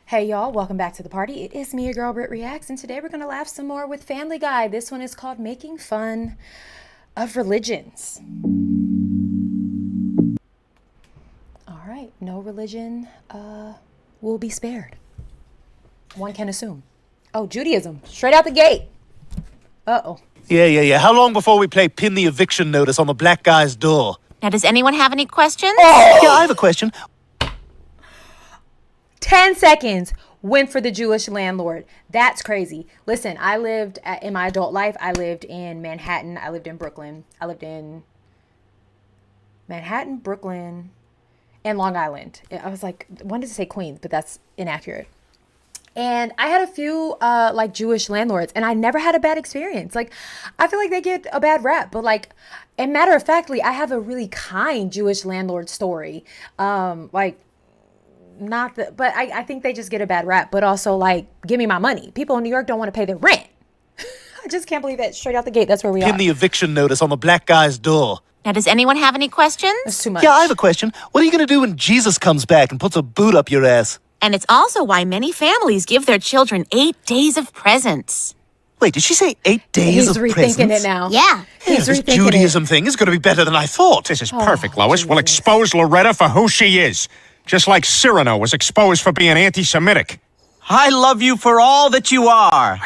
Hey y'all, welcome back to the party. It is me, your girl Britt Reacts, and today we're gonna laugh some more with Family Guy. This one is called Making Fun of Religions. All right, no religion will be spared. One can assume. Oh, Judaism, straight out the gate. Uh-oh. Yeah. How long before we play pin the eviction notice on the black guy's door? Now, does anyone have any questions? Oh! Yeah, I have a question. 10 seconds went for the Jewish landlord. That's crazy. Listen, in my adult life, I lived in Manhattan. I lived in Brooklyn. I lived in Manhattan, Brooklyn, and Long Island. I was like, wanted to say Queens, but that's inaccurate. And I had a few like Jewish landlords, and I never had a bad experience. Like, I feel like they get a bad rep, but like, and matter of factly, I have a really kind Jewish landlord story. But I think they just get a bad rap, but also like, give me my money. People in New York don't want to pay their rent. I just can't believe that straight out the gate. That's where we are. Pin the eviction notice on the black guy's door. Now, does anyone have any questions? That's too much. Yeah, I have a question. What are you going to do when Jesus comes back and puts a boot up your ass? And it's also why many families give their children 8 days of presents. Wait, did she say 8 days He's of rethinking presents? it now. Yeah. He's This rethinking Judaism thing is going to be better than I thought. This is perfect, Lois. We'll Jesus. expose Loretta for who she is. Just like Cyrano was exposed for being anti-Semitic. I love you for all that you are.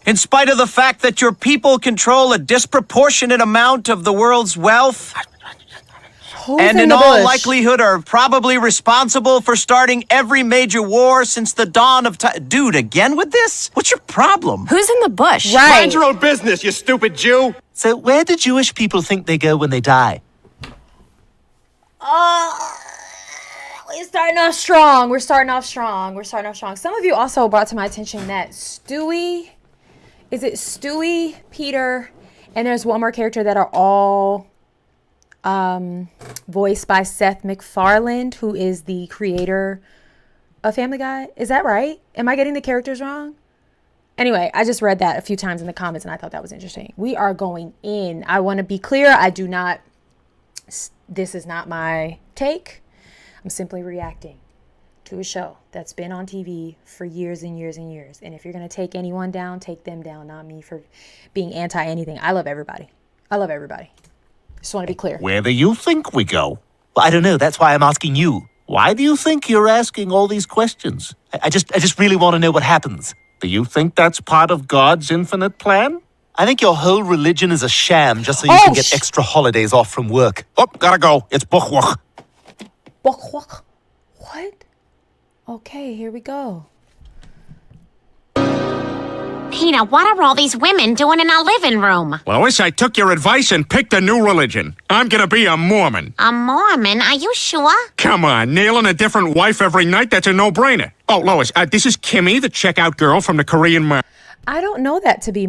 In spite of the fact that your people control a disproportionate amount of the world's wealth, Who's and in the all bush? likelihood are probably responsible for starting every major war since the dawn of time. Dude, again with this? What's your problem? Who's in the bush? Right. Mind your own business, you stupid Jew. So where do Jewish people think they go when they die? We're starting off strong. Some of you also brought to my attention that Stewie, Peter, and there's one more character that are all voiced by Seth MacFarlane, who is the creator of Family Guy. Is that right? Am I getting the characters wrong? Anyway, I just read that a few times in the comments and I thought that was interesting. We are going in. I want to be clear. This is not my take. I'm simply reacting to a show that's been on TV for years and years and years. And if you're going to take anyone down, take them down, not me for being anti anything. I love everybody. Just want to be clear. Where do you think we go? Well, I don't know. That's why I'm asking you. Why do you think you're asking all these questions? I just really want to know what happens. Do you think that's part of God's infinite plan? I think your whole religion is a sham just so you can get extra holidays off from work. Oh, gotta go. It's buchwach. What? Okay, here we go. Peter, what are all these women doing in our living room? Lois, I took your advice and picked a new religion. I'm gonna be a Mormon. A Mormon? Are you sure? Come on, nailing a different wife every night, that's a no-brainer. Oh, Lois, this is Kimmy, the checkout girl from the Korean Mar. I don't know that to be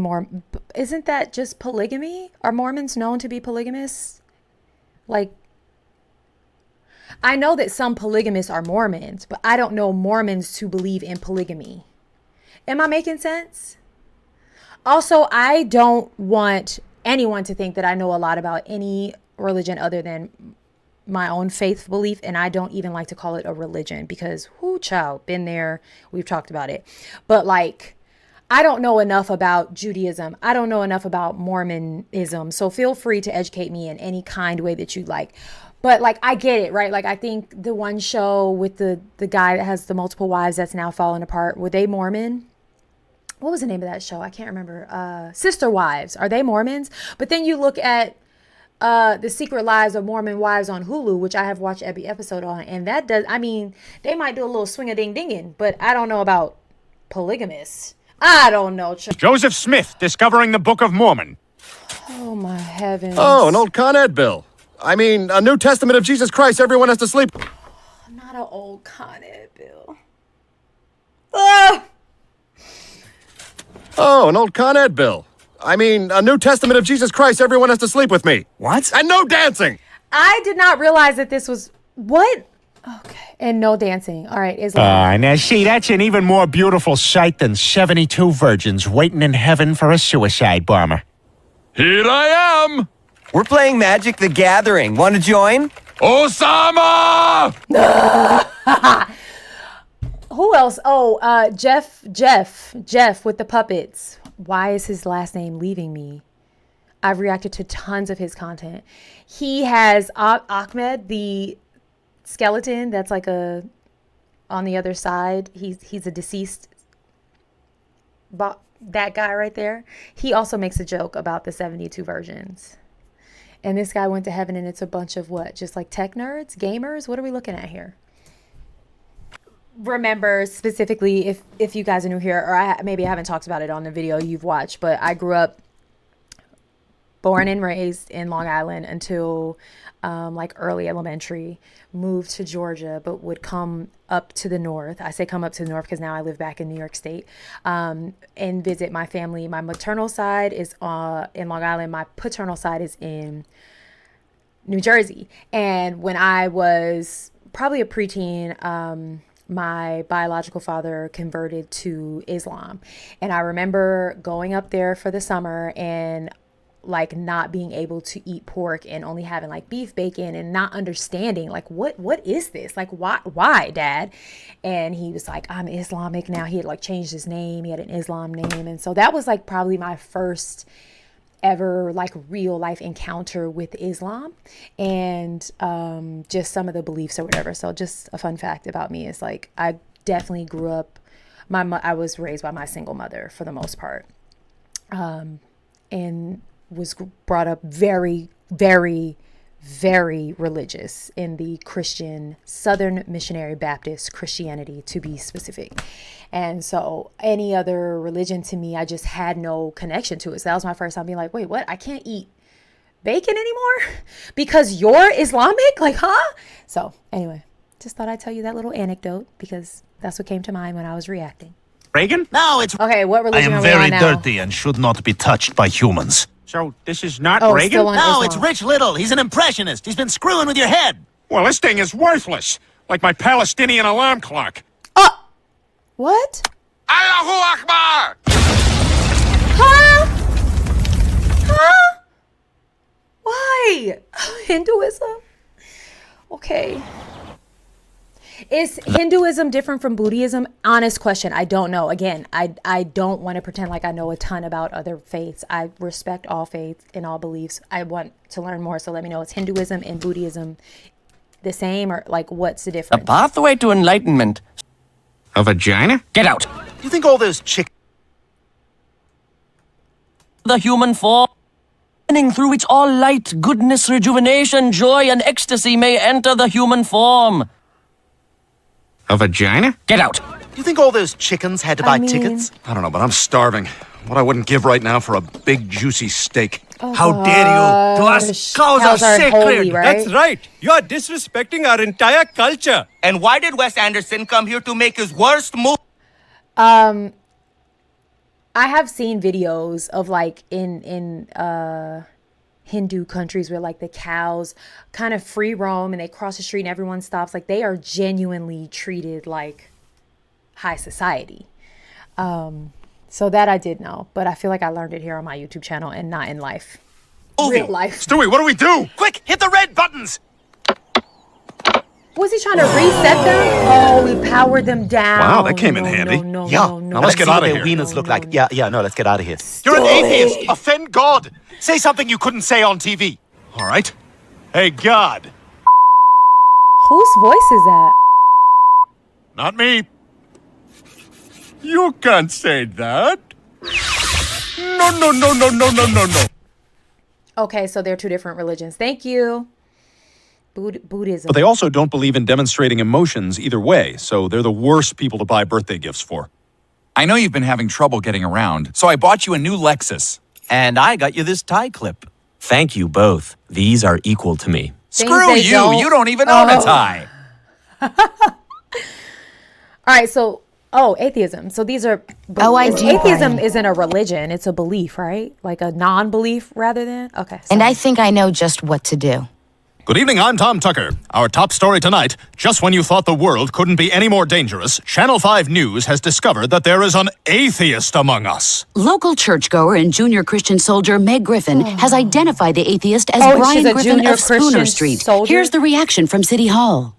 isn't that just polygamy? Are Mormons known to be polygamous? Like, I know that some polygamists are Mormons, but I don't know Mormons to believe in polygamy. Am I making sense? Also, I don't want anyone to think that I know a lot about any religion other than my own faith belief, and I don't even like to call it a religion because, whoo, child, been there, we've talked about it. But like, I don't know enough about Judaism. I don't know enough about Mormonism. So feel free to educate me in any kind way that you like. But like, I get it, right? Like, I think the one show with the guy that has the multiple wives that's now falling apart, were they Mormon? What was the name of that show? I can't remember. Sister Wives. Are they Mormons? But then you look at The Secret Lives of Mormon Wives on Hulu, which I have watched every episode on. And that does, I mean, they might do a little swing-a-ding-dinging, but I don't know about polygamists. I don't know. Joseph Smith, discovering the Book of Mormon. Oh, my heavens. Oh, an old Con Ed bill. I mean, a New Testament of Jesus Christ everyone has to sleep. Not an old Con Ed bill. Ah! Oh, an old Con Ed bill. I mean, a New Testament of Jesus Christ everyone has to sleep with me. What? And no dancing. I did not realize that this was... What? Okay. And no dancing. All right, Islam. Now see, that's an even more beautiful sight than 72 virgins waiting in heaven for a suicide bomber. Here I am. We're playing Magic the Gathering. Want to join? Osama! Who else? Oh, Jeff with the puppets. Why is his last name leaving me? I've reacted to tons of his content. He has Ahmed, the skeleton that's like on the other side. He's a deceased, but that guy right there. He also makes a joke about the 72 virgins. And this guy went to heaven, and it's a bunch of what? Just like tech nerds, gamers? What are we looking at here? Remember specifically, if you guys are new here, or maybe I haven't talked about it on the video you've watched, but I grew up born and raised in Long Island until like early elementary, moved to Georgia, but would come up to the north. I say come up to the north because now I live back in New York State, and visit my family. My maternal side is in Long Island. My paternal side is in New Jersey. And when I was probably a preteen, my biological father converted to Islam. And I remember going up there for the summer and like not being able to eat pork and only having like beef bacon and not understanding like what is this, like why dad? And he was like, I'm Islamic now. He had like changed his name, he had an Islam name. And so that was like probably my first ever like real life encounter with Islam, and just some of the beliefs or whatever. So just a fun fact about me is like I definitely grew up, I was raised by my single mother for the most part, and was brought up very, very, very religious in the Christian, Southern Missionary Baptist Christianity, to be specific. And so any other religion to me, I just had no connection to it. So that was my first time being like, wait, what? I can't eat bacon anymore because you're Islamic? Like, huh? So anyway, just thought I'd tell you that little anecdote because that's what came to mind when I was reacting. Reagan? No, it's... Okay, what I religion am are we very on now? dirty and should not be touched by humans. So this is not Oh, Reagan? still on No, Islam. it's Rich Little. He's an impressionist. He's been screwing with your head. Well, this thing is worthless. Like my Palestinian alarm clock. What? Allahu Akbar! Huh? Why? Hinduism? Okay. Is Hinduism different from Buddhism? Honest question. I don't know. Again, I don't want to pretend like I know a ton about other faiths. I respect all faiths and all beliefs. I want to learn more. So let me know. Is Hinduism and Buddhism the same, or like what's the The difference? pathway to enlightenment. A vagina? Get out. Do you think all those chicks... The human form, through which all light, goodness, rejuvenation, joy, and ecstasy may enter the human form. A vagina? Get out. Do you think all those chickens had to buy mean- tickets? I don't know, but I'm starving. What I wouldn't give right now for a big, juicy steak. How dare you? To us, cows are sacred. Holy, right? That's right. You are disrespecting our entire culture. And why did Wes Anderson come here to make his worst movie? I have seen videos of like in Hindu countries where like the cows kind of free roam and they cross the street and everyone stops. Like they are genuinely treated like high society. So that I did know, but I feel like I learned it here on my YouTube channel and not in life. Real life. Stewie, what do we do? Quick, hit the red buttons! Was he trying to reset them? Oh, he powered them down. Wow, that came in handy. No, Yeah. no, Now let's get see what out of their here. wieners look like. Yeah, no, let's get out of here. You're an atheist. Offend God. Say something you couldn't say on TV. All right. Hey, God. Whose voice is that? Not me. You can't say that. No. Okay, so they're two different religions. Thank you. Buddhism. But they also don't believe in demonstrating emotions either way, so they're the worst people to buy birthday gifts for. I know you've been having trouble getting around, so I bought you a new Lexus. And I got you this tie clip. Thank you both. These are equal to me. Screw they you! don't- You don't even own a tie. All right, so atheism. So these are atheism isn't a religion, it's a belief, right? Like a non-belief rather than. Okay. And I think I know just what to do. Good evening, I'm Tom Tucker. Our top story tonight, just when you thought the world couldn't be any more dangerous, Channel 5 News has discovered that there is an atheist among us. Local churchgoer and junior Christian soldier Meg Griffin has identified the atheist as Oh, Brian she's a Griffin junior of Spooner Christian Street. soldier? Here's the reaction from City Hall.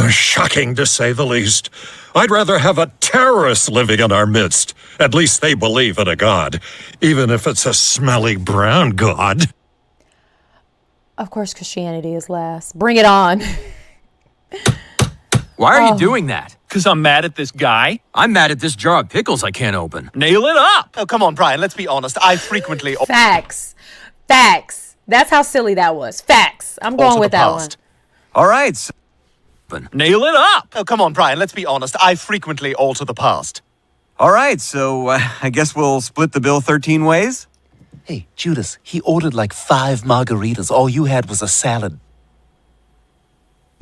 Shocking, to say the least. I'd rather have a terrorist living in our midst. At least they believe in a god, even if it's a smelly brown god. Of course, Christianity is last. Bring it on. Why are you doing that? Because I'm mad at this guy. I'm mad at this jar of pickles I can't open. Nail it up! Oh, come on, Brian, let's be honest. I frequently Facts. Facts. That's how silly that was. Facts. I'm going with that one. All right. So Nail it up! Oh, come on, Brian, let's be honest. I frequently alter the past. all right, so I guess we'll split the bill 13 ways? Hey, Judas, he ordered like 5 margaritas. All you had was a salad.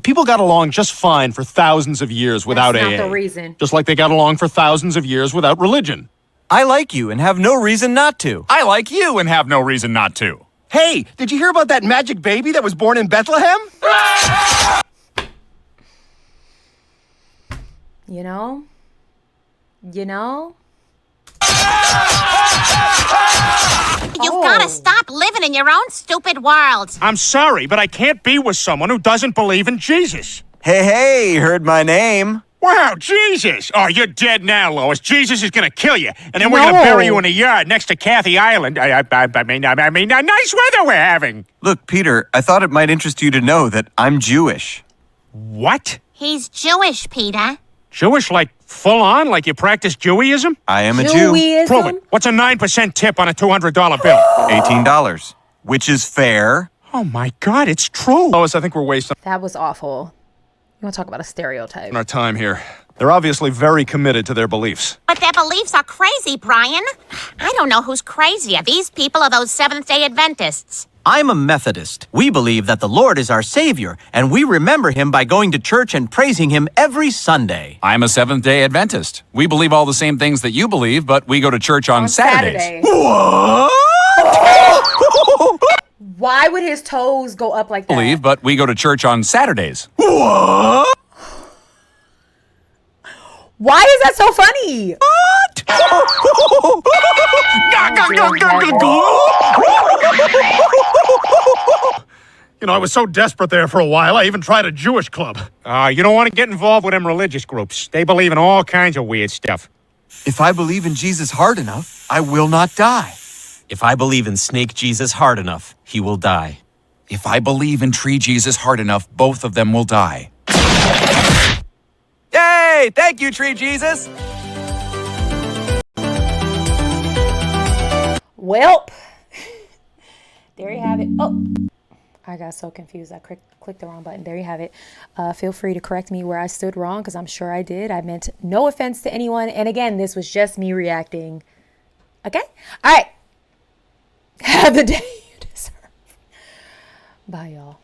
People got along just fine for thousands of years without That's AA. not the reason. Just like they got along for thousands of years without religion. I like you and have no reason not to. I like you and have no reason not to. Hey, did you hear about that magic baby that was born in Bethlehem? You know? You know? You've got to stop living in your own stupid world. I'm sorry, but I can't be with someone who doesn't believe in Jesus. Hey, heard my name. Wow, Jesus! Oh, you're dead now, Lois. Jesus is gonna kill you, and then we're gonna bury you in a yard next to Kathy Island. I mean, nice weather we're having. Look, Peter, I thought it might interest you to know that I'm Jewish. What? He's Jewish, Peter. Jewish, like full on, like you practice Jewism? I am a Jew. Jewism? Prove it. What's a 9% tip on a $200 bill? $18, which is fair. Oh my God, it's true. Lois, I think we're wasting That was awful. You want to talk about a stereotype? our time here. They're obviously very committed to their beliefs. But their beliefs are crazy, Brian. I don't know who's crazier, these people or those Seventh-day Adventists. I'm a Methodist. We believe that the Lord is our Savior, and we remember Him by going to church and praising Him every Sunday. I'm a Seventh-day Adventist. We believe all the same things that you believe, but we go to church on Saturdays. Why would his toes go up like that? Believe, but we go to church on Saturdays. Why is that so funny? You know, I was so desperate there for a while, I even tried a Jewish club. You don't want to get involved with them religious groups. They believe in all kinds of weird stuff. If I believe in Jesus hard enough, I will not die. If I believe in Snake Jesus hard enough, he will die. If I believe in Tree Jesus hard enough, both of them will die. Yay! Thank you, Tree Jesus! Welp. There you have it. Oh, I got so confused. I clicked the wrong button. There you have it. Feel free to correct me where I stood wrong, because I'm sure I did. I meant no offense to anyone. And again, this was just me reacting. Okay? All right. Have the day you deserve. Bye, y'all.